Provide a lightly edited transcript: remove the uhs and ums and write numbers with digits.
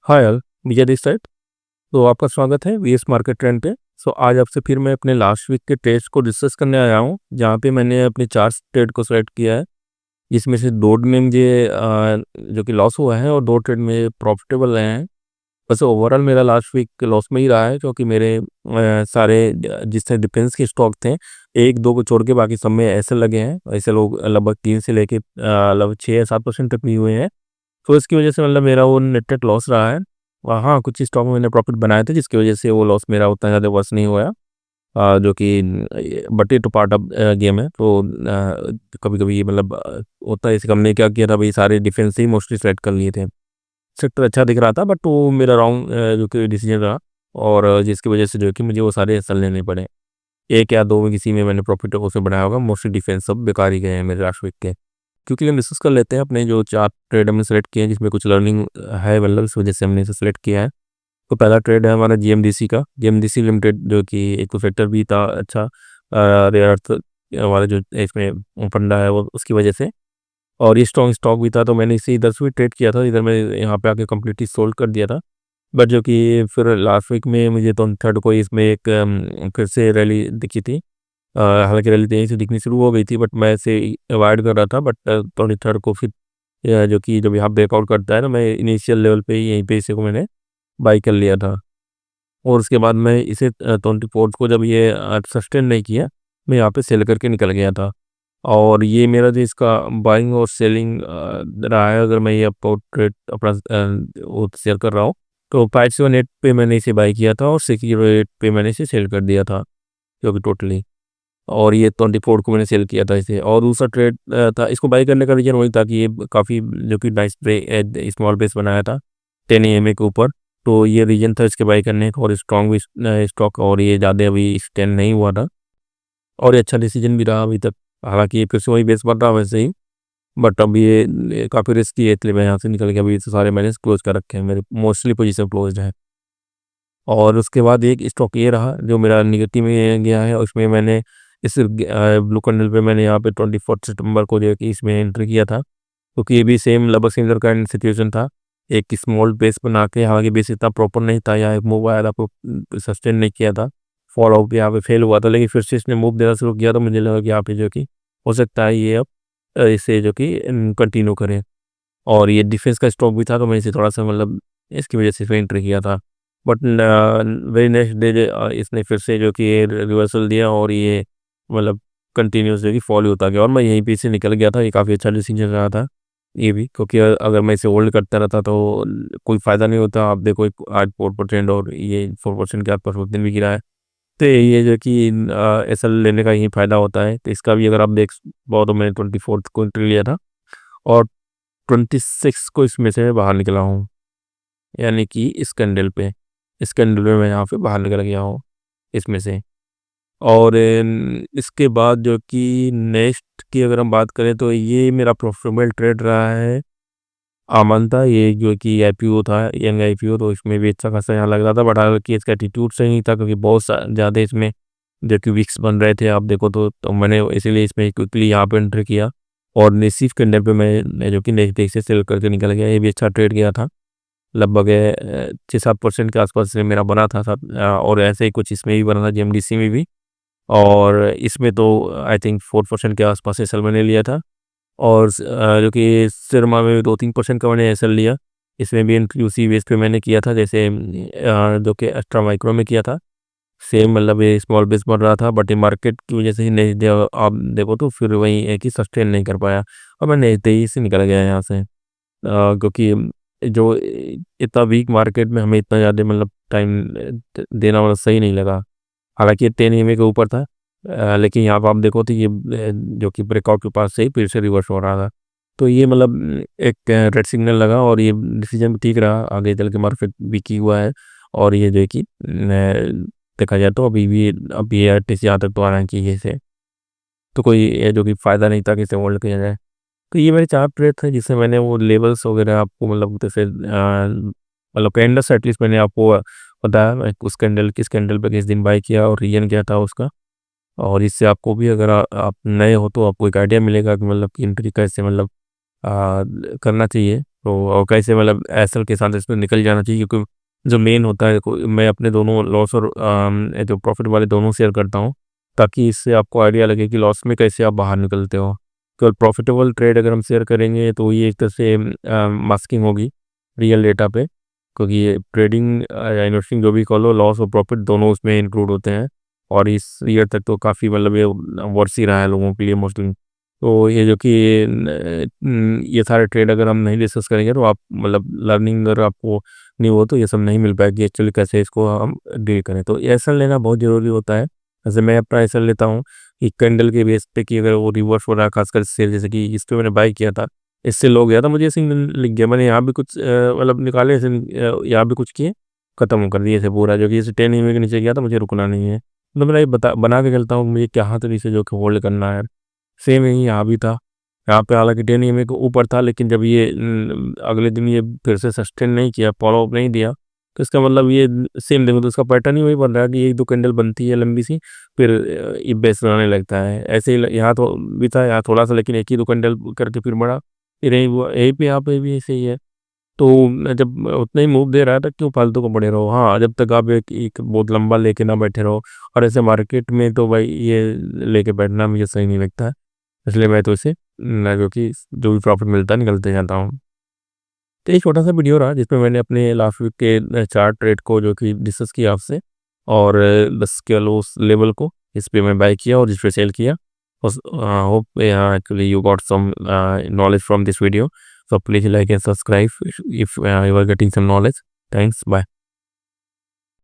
Hi all, Vijay this side. तो आपका स्वागत है वीएस मार्केट ट्रेंड पे। आज आपसे फिर मैं अपने लास्ट वीक के ट्रेड्स को डिस्कस करने आया हूँ, जहाँ पे मैंने अपने 4 ट्रेड को सेलेक्ट किया है, जिसमें से 2 में मुझे जो कि लॉस हुआ है और 2 ट्रेड में प्रॉफिटेबल रहे हैं। वैसे ओवरऑल मेरा लास्ट वीक लॉस में ही रहा है, क्योंकि मेरे सारे जितने डिफेंस के स्टॉक थे, 1-2 को छोड़ के बाकी सब में ऐसे लगे हैं। ऐसे लोग लगभग 3 से लेके लगभग 6 या 7% तक भी हुए हैं। तो इसकी वजह से मतलब मेरा वो नेट लॉस रहा है। हाँ, कुछ स्टॉक में मैंने प्रॉफ़िट बनाए थे, जिसकी वजह से वो लॉस मेरा उतना ज़्यादा वर्स्ट नहीं हुआ। जो कि बट ये तो पार्ट ऑफ गेम है। तो कभी-कभी मतलब होता है। इस हमने क्या किया था भाई, सारे डिफेंस ही मोस्टली सेलेक्ट कर लिए थे। सेक्टर अच्छा दिख रहा था, बट वो मेरा रॉन्ग जो कि डिसीजन रहा, और जिसकी वजह से जो है कि मुझे वो सारे एसएल लेने पड़े। 1 या 2 में किसी में मैंने प्रॉफिट उसमें बनाया होगा, मोस्टली डिफेंस सब बेकार ही गए हैं मेरे लास्ट वीक के। क्योंकि हम डिस्कस कर लेते हैं अपने जो 4 ट्रेड हमने सेलेक्ट किए हैं, जिसमें कुछ लर्निंग है, मतलब इस वजह से हमने इसे सेलेक्ट किया है। तो पहला ट्रेड है हमारा जीएमडीसी का, जीएमडीसी लिमिटेड, जो कि एक तो फैक्टर भी था अच्छा, रेयर अर्थ हमारा जो इसमें फंडा है वो उसकी वजह से, और ये स्ट्रॉन्ग स्टॉक भी था। तो मैंने इसे इधर से भी ट्रेड किया था, इधर मैं यहाँ पे आके कम्प्लीटली सोल्ड कर दिया था। बट जो कि फिर लास्ट वीक में मुझे तो थर्ड को इसमें एक फिर से रैली दिखी थी। हालांकि रैली तेजी से दिखनी शुरू हो गई थी, बट मैं इसे अवॉइड कर रहा था। बट 23rd को फिर जो कि जब यहाँ ब्रेकआउट करता है ना, मैं इनिशियल लेवल पे ही यहीं पे इसे को मैंने बाई कर लिया था। और उसके बाद मैं इसे 24th को जब ये सस्टेन नहीं किया, मैं यहाँ पे सेल करके निकल गया था। और ये मेरा जो इसका बाइंग और सेलिंग रहा है, अगर मैं ये पोर्ट्रेट अपना वो शेयर कर रहा हूँ, तो 578 पे मैंने इसे बाई किया था और 68 पे मैंने इसे सेल कर दिया था, जो कि टोटली। और ये 24 को मैंने सेल किया था इसे। और दूसरा ट्रेड था, इसको बाई करने का रीज़न वही था कि ये काफ़ी जो कि नाइस स्मॉल बेस बनाया था 10 एएमए के ऊपर। तो ये रीज़न था इसके बाई करने का, और स्ट्रॉन्ग भी स्टॉक, और ये ज़्यादा अभी एक्सटेंड नहीं हुआ था, और ये अच्छा डिसीजन भी रहा अभी तक। हालांकि ये फिर से वही बेस बन रहा है वैसे ही, बट अब ये काफ़ी रिस्की है, इसलिए मैं यहाँ से निकल के अभी तो सारे मैंने क्लोज कर रखे हैं, मेरे मोस्टली पोजीशन क्लोज है। और उसके बाद एक स्टॉक ये रहा जो मेरा निगेटिव में गया है, उसमें मैंने इस ब्लू कैंडल पे मैंने यहाँ पे 24 सितंबर को जो है कि इसमें एंट्री किया था, क्योंकि ये भी सेम लगभग सिमिलर काइंड सिचुएशन था। एक स्मॉल बेस बना के, हालांकि बेस इतना प्रॉपर नहीं था, यहाँ एक मूव आया था, सस्टेन नहीं किया था, फॉल आउट यहाँ पे फेल हुआ था, लेकिन फिर से इसने मूव देना शुरू किया, तो मुझे लगा कि यहाँ पे जो कि हो सकता है ये अब इसे जो कि कंटिन्यू करें। और ये डिफेंस का स्टॉक भी था, तो मैं इसे थोड़ा-सा मतलब इसकी वजह से इसमें एंटर किया था। बट वेरी नेक्स्ट डे इसने फिर से जो कि रिवर्सल दिया, और ये मतलब कंटिन्यूअस जो कि फॉल ही होता गया, और मैं यहीं पे से निकल गया था। ये काफ़ी अच्छा डिसीजन रहा था ये भी, क्योंकि अगर मैं इसे होल्ड करता रहता तो कोई फ़ायदा नहीं होता। आप देखो आज 4% और ये 4% के आसपास उस दिन भी गिरा है। तो ये जो कि एसएल लेने का यही फ़ायदा होता है। तो इसका भी अगर आप देख पाओ, तो मैंने 24th को एंट्री लिया था, और 26 को इसमें से बाहर निकला हूँ, यानी कि इस कैंडल पे मैं यहाँ पे बाहर निकल गया हूँ इसमें से। और इसके बाद जो कि नेक्स्ट की अगर हम बात करें, तो ये मेरा प्रोफिटेबल ट्रेड रहा है अमांता। ये जो कि आईपीओ था, यंग आईपीओ, तो इसमें भी अच्छा खासा यहाँ लग रहा था, बट हालांकि इसका एटीट्यूड सही नहीं था, क्योंकि बहुत ज़्यादा इसमें जो कि विक्स बन रहे थे, आप देखो तो मैंने इसीलिए इसमें क्विकली यहाँ पे एंटर किया, और निश्चित कैंडल पे मैं जो कि नेक्स्ट से सेल करके निकल गया। ये भी अच्छा ट्रेड गया था, लगभग 6-7% के आसपास से मेरा बना था और ऐसे ही कुछ इसमें भी बना था, जीएमडीसी में भी। और इसमें तो आई थिंक 4% के आसपास एसएल मैंने लिया था, और जो कि सिरमा में भी 2-3% का मैंने एसएल लिया। इसमें भी एंट्री उसी बेस पे मैंने किया था, जैसे जो कि एक्स्ट्रा माइक्रो में किया था। सेम मतलब ये स्मॉल बेस बन रहा था, बट ये मार्केट की वजह से ही नहीं आप देखो तो फिर वही है कि सस्टेन नहीं कर पाया, और मैं तेजी से निकल गया यहाँ से। क्योंकि जो इतना वीक मार्केट में हमें इतना ज़्यादा मतलब टाइम देना मतलब सही नहीं लगा। हालांकि ये 10 EMA के ऊपर था, लेकिन यहाँ पर आप देखो तो ये जो कि ब्रेकआउट के पास से ही फिर से रिवर्स हो रहा था। तो ये मतलब एक रेड सिग्नल लगा, और ये डिसीजन भी ठीक रहा, आगे चल के मार्केट वीक ही हुआ है। और ये जो है कि देखा जाए तो अभी आरटीसी यहाँ तक तो आना चाहिए से, तो कोई ये जो कि फ़ायदा नहीं था कि इसे होल्ड किया जाए। तो ये मेरे 4 ट्रेड थे, जिससे मैंने वो लेवल्स वगैरह आपको मतलब जैसे मतलब कैंडल्स एटलीस्ट मैंने आपको बताया, मैं उस कैंडल किस कैंडल पे किस दिन बाय किया और रीजन क्या था उसका। और इससे आपको भी अगर आप नए हो तो आपको एक आइडिया मिलेगा कि मतलब कि एंट्री कैसे मतलब करना चाहिए तो और कैसे मतलब एसएल के साथ इसमें निकल जाना चाहिए, क्योंकि जो मेन होता है मैं अपने दोनों लॉस और जो प्रॉफिट वाले दोनों शेयर करता हूँ, ताकि इससे आपको आइडिया लगे कि लॉस में कैसे आप बाहर निकलते हो। केवल प्रॉफिटेबल ट्रेड अगर हम शेयर करेंगे तो ये एक तरह से मास्किंग होगी रियल डेटा पे, क्योंकि ये ट्रेडिंग या इन्वेस्टिंग जो भी कह लो, लॉस और प्रॉफिट दोनों उसमें इंक्लूड होते हैं। और इस ईयर तक तो काफ़ी मतलब ये वर्स ही रहा है लोगों के लिए मोस्टली। तो ये जो कि ये सारे ट्रेड अगर हम नहीं डिस्कस करेंगे तो आप मतलब लर्निंग अगर आपको नहीं हो तो ये सब नहीं मिल पाएगी एक्चुअली कैसे इसको हम डील करें। तो एसएल लेना बहुत ज़रूरी होता है। जैसे मैं अपना एसएल लेता हूँ कि कैंडल के बेस पे कि अगर वो रिवर्स हो रहा है, खासकर सेल, जैसे कि इस पे मैंने बाई किया था, इससे लो गया था, मुझे ऐसे ही लिख गया, मैंने यहाँ भी कुछ मतलब निकाले ऐसे, यहाँ भी कुछ किए, खत्म कर दिए ऐसे पूरा, जो कि जैसे 10 EMA के नीचे गया था, मुझे रुकना नहीं है। तो मैं ये बना के चलता हूँ मुझे कहाँ तरीके से जो कि होल्ड करना है। सेम यही यहाँ भी था, यहाँ पे हालांकि 10 EMA के ऊपर था, लेकिन जब ये अगले दिन ये फिर से सस्टेन नहीं किया, फॉलो अप नहीं दिया, तो इसका मतलब ये सेम देखो तो इसका पैटर्न ही वही बन रहा है कि एक दो कैंडल बनती है लंबी सी, फिर ये बेस बनाने लगता है। ऐसे ही यहाँ तो भी था, यहाँ थोड़ा सा, लेकिन एक ही दो कैंडल करके फिर बढ़ा, फिर यहीं पे यहाँ पे भी ऐसे ही है। तो जब उतना ही मूव दे रहा है तो क्यों फालतू को पड़े रहो। हाँ, जब तक आप एक बहुत लंबा लेके ना बैठे रहो, और ऐसे मार्केट में तो भाई ये लेके बैठना मुझे सही नहीं लगता है, इसलिए मैं तो इसे ना, क्योंकि जो भी प्रॉफिट मिलता है निकलते जाता हूँ। तो ये छोटा सा वीडियो रहा जिसमें मैंने अपने लास्ट वीक के चार ट्रेड को जो कि डिस्कस किया आपसे, और बस केवल उस लेवल को इस पे मैं बाय किया और इस पे सेल किया। Hope actually you got some knowledge from this video, so please like and subscribe if you are getting some knowledge. Thanks, bye.